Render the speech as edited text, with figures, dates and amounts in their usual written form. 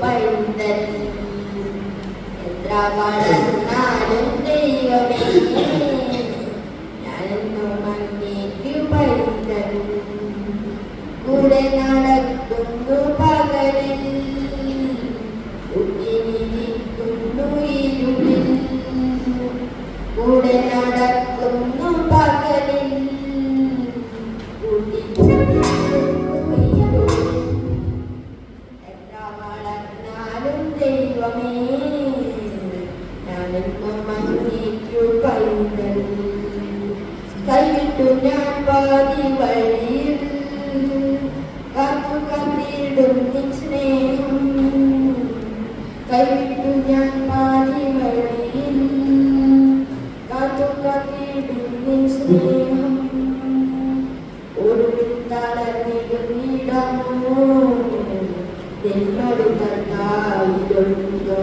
പൈതൽ എത്ര വളർന്നാലും ദൈവമേ ഞാനെന്നും അങ്ങേക്കു പൈതൽ കൂടെ നടക്കുന്നു പകലിൽ ഉള്ളിലിരിക്കുന്നു ഇരുളിൽ കൂടെ നടക്കുന്നു പകലിൽ ദൈവമേ ഞാനെന്നും അങ്ങേക്കു പൈതൽ കൈവിട്ടു ഞാൻ പാതി വഴിയിൽ കാത്തു കാത്തിടും നിൻ സ്നേഹം കൈവിട്ടു ഞാൻ പാതി വഴിയിൽ കാത്തു കാത്തിടും നിൻ സ്നേഹം ഒരു തളർന്നിടുന്നിടമോ എന്നോട് തന്നായിടുന്നോ